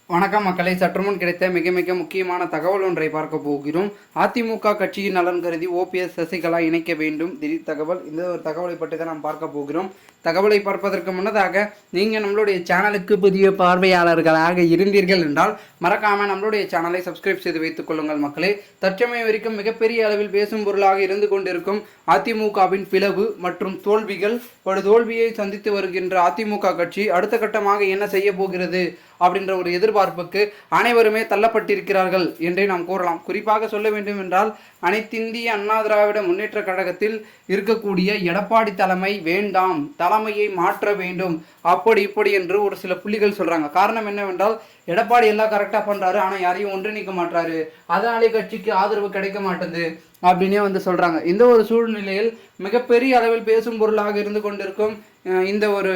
வணக்கம் மக்களை, சற்றுமுன் கிடைத்த மிக மிக முக்கியமான தகவல் ஒன்றை பார்க்க போகிறோம். அதிமுக கட்சியின் நலன் கருதி ஓபிஎஸ் சசிகலா இணைக்க வேண்டும் திடீர் தகவல். இந்த ஒரு தகவலை பற்றி தான் நாம் பார்க்க போகிறோம். தகவலை பார்ப்பதற்கு முன்னதாக நீங்கள் நம்மளுடைய சேனலுக்கு புதிய பார்வையாளர்களாக இருந்தீர்கள் என்றால் மறக்காமல் நம்மளுடைய சேனலை சப்ஸ்கிரைப் செய்து வைத்துக் கொள்ளுங்கள் மக்களே. தற்சமயம் வரைக்கும் மிகப்பெரிய அளவில் பேசும் பொருளாக இருந்து கொண்டிருக்கும் அதிமுகவின் பிளவு மற்றும் தோல்விகள், ஒரு தோல்வியை சந்தித்து வருகின்ற அதிமுக கட்சி அடுத்த கட்டமாக என்ன செய்ய போகிறது அப்படின்ற ஒரு எதிர்பார்ப்புக்கு அனைவருமே தள்ளப்பட்டிருக்கிறார்கள் என்றே நாம் கூறலாம். குறிப்பாக சொல்ல வேண்டும் என்றால் அனைத்திந்திய அண்ணா திராவிட முன்னேற்ற கழகத்தில் இருக்கக்கூடிய எடப்பாடி தலைமை வேண்டாம், தலைமையை மாற்ற வேண்டும், அப்படி இப்படி என்று ஒரு சில புள்ளிகள் சொல்றாங்க. காரணம் என்னவென்றால் எடப்பாடி எல்லாம் கரெக்டாக பண்றாரு, ஆனால் யாரையும் ஒன்றிணைக்க மாட்டாரு, அதனாலே கட்சிக்கு ஆதரவு கிடைக்க மாட்டேது அப்படின்னே சொல்றாங்க. இந்த ஒரு சூழ்நிலையில் மிகப்பெரிய அளவில் பேசும் பொருளாக இருந்து கொண்டிருக்கும் இந்த ஒரு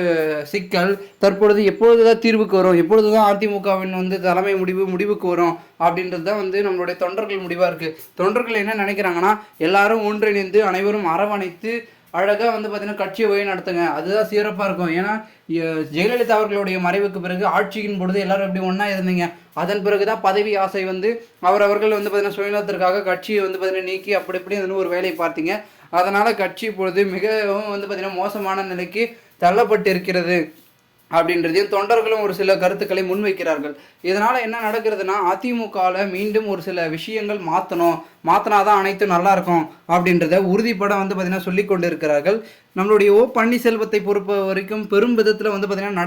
சிக்கல் தற்பொழுது எப்பொழுதுதான் தீர்வுக்கு வரும், எப்பொழுதுதான் அதிமுகவின் தலைமை முடிவுக்கு வரும் அப்படின்றது தான் நம்மளுடைய தொண்டர்கள் முடிவாக இருக்குது. தொண்டர்கள் என்ன நினைக்கிறாங்கன்னா, எல்லாரும் ஒன்றிணைந்து அனைவரும் அரவணைத்து அழகாக பார்த்தீங்கன்னா கட்சியை வழி நடத்துங்க, அதுதான் சிறப்பாக இருக்கும். ஏன்னா ஜெயலலிதா அவர்களுடைய மறைவுக்கு பிறகு ஆட்சியின் பொழுது எல்லாரும் எப்படி ஒன்றா இருந்தீங்க, அதன் பிறகு தான் பதவி ஆசை அவர்கள் பார்த்தீங்கன்னா சுயநலத்திற்காக கட்சியை பார்த்தீங்கன்னா நீக்கி அப்படி இப்படி ஒரு வேலையை பார்த்தீங்க. அதனால் கட்சி இப்பொழுது மிகவும் பார்த்தீங்கன்னா மோசமான நிலைக்கு தள்ளப்பட்டு இருக்கிறது அப்படின்றதையும் தொண்டர்களும் ஒரு சில கருத்துக்களை முன்வைக்கிறார்கள். இதனால் என்ன நடக்கிறதுனா, அதிமுகவில் மீண்டும் ஒரு சில விஷயங்கள் மாற்றினாதான் அனைத்தும் நல்லா இருக்கும் அப்படின்றத உறுதிப்பட பார்த்தீங்கன்னா சொல்லி கொண்டு இருக்கிறார்கள். நம்மளுடைய பன்னீர்செல்வத்தை பொறுத்த வரைக்கும் பெரும் விதத்தில் பார்த்தீங்கன்னா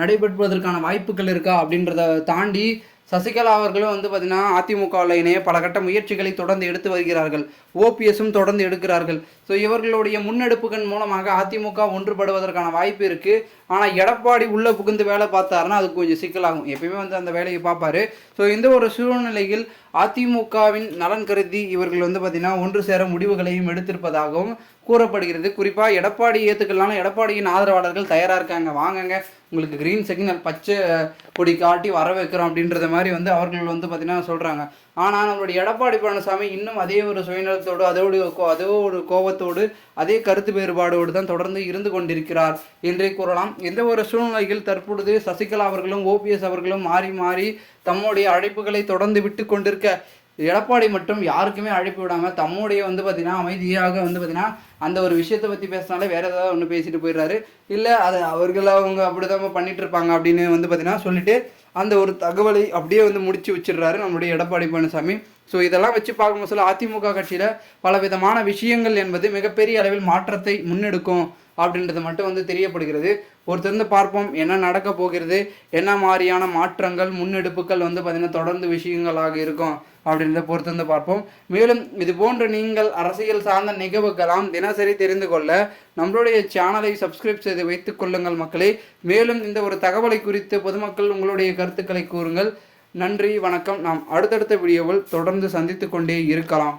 நடைபெறுவதற்கான வாய்ப்புகள் இருக்கா அப்படின்றத தாண்டி சசிகலா அவர்களும் பார்த்தீங்கன்னா அதிமுகவில் இணைய பல கட்ட முயற்சிகளை தொடர்ந்து எடுத்து வருகிறார்கள். ஓபிஎஸும் தொடர்ந்து எடுக்கிறார்கள். ஸோ இவர்களுடைய முன்னெடுப்புகள் மூலமாக அதிமுக ஒன்றுபடுவதற்கான வாய்ப்பு இருக்குது. ஆனால் எடப்பாடி உள்ளே புகுந்து வேலை பார்த்தாருன்னா அது கொஞ்சம் சிக்கலாகும். எப்பயுமே அந்த வேலையை பார்ப்பாரு. ஸோ இந்த ஒரு சூழ்நிலையில் அதிமுகவின் நலன் கருதி இவர்கள் பார்த்தீங்கன்னா ஒன்று சேர முடிவுகளையும் எடுத்திருப்பதாகவும் கூறப்படுகிறது. குறிப்பாக எடப்பாடி ஏற்றுக்கலாம்னு எடப்பாடியின் ஆதரவாளர்கள் தயாராக இருக்காங்க. வாங்கங்க, உங்களுக்கு கிரீன் சிக்னல் பச்சை கொடி காட்டி வர வைக்கிறோம் அப்படின்றத மாதிரி அவர்கள் பார்த்தீங்கன்னா சொல்கிறாங்க. ஆனால் நம்மளுடைய எடப்பாடி பழனிசாமி இன்னும் அதே ஒரு சுயநலத்தோடு அதே ஒரு கோபத்தோடு அதே கருத்து வேறுபாடோடு தான் தொடர்ந்து இருந்து கொண்டிருக்கிறார் என்றே கூறலாம். எந்த ஒரு சூழ்நிலையில் தற்பொழுது சசிகலா அவர்களும் ஓபிஎஸ் அவர்களும் மாறி மாறி தம்முடைய அழைப்புகளை தொடர்ந்து விட்டு கொண்டிருக்க, எடப்பாடி மட்டும் யாருக்குமே அழைப்பு விடாமல் தம்முடைய பார்த்தீங்கன்னா அமைதியாக பார்த்தீங்கன்னா அந்த ஒரு விஷயத்தை பற்றி பேசினாலே வேறு ஏதாவது ஒன்று பேசிட்டு போயிடுறாரு. இல்லை அது அவங்க அப்படி தான் பண்ணிட்டு இருப்பாங்க அப்படின்னு பார்த்தீங்கன்னா சொல்லிட்டு அந்த ஒரு தகவலை அப்படியே முடிச்சு வச்சிடுறாரு நம்மளுடைய எடப்பாடி பழனிசாமி. ஸோ இதெல்லாம் வச்சு பார்க்கும்போது சொல்ல அதிமுக கட்சியில் பல விதமான விஷயங்கள் என்பது மிகப்பெரிய அளவில் மாற்றத்தை முன்னெடுக்கும் அப்படின்றது மட்டும் தெரியப்படுகிறது. பொறுத்திருந்து பார்ப்போம் என்ன நடக்க போகிறது, என்ன மாதிரியான மாற்றங்கள் முன்னெடுப்புகள் பார்த்தீங்கன்னா தொடர்ந்து விஷயங்களாக இருக்கும் அப்படின்றத பொறுத்திருந்து பார்ப்போம். மேலும் இது போன்ற நீங்கள் அரசியல் சார்ந்த நிகழ்வுகளாம் தினசரி தெரிந்து கொள்ள நம்மளுடைய சேனலை சப்ஸ்கிரைப் செய்து வைத்துக் கொள்ளுங்கள் மக்களே. மேலும் இந்த ஒரு தகவலை குறித்து பொதுமக்கள் உங்களுடைய கருத்துக்களை கூறுங்கள். நன்றி, வணக்கம். நாம் அடுத்தடுத்த வீடியோவில் தொடர்ந்து சந்தித்து கொண்டே இருக்கலாம்.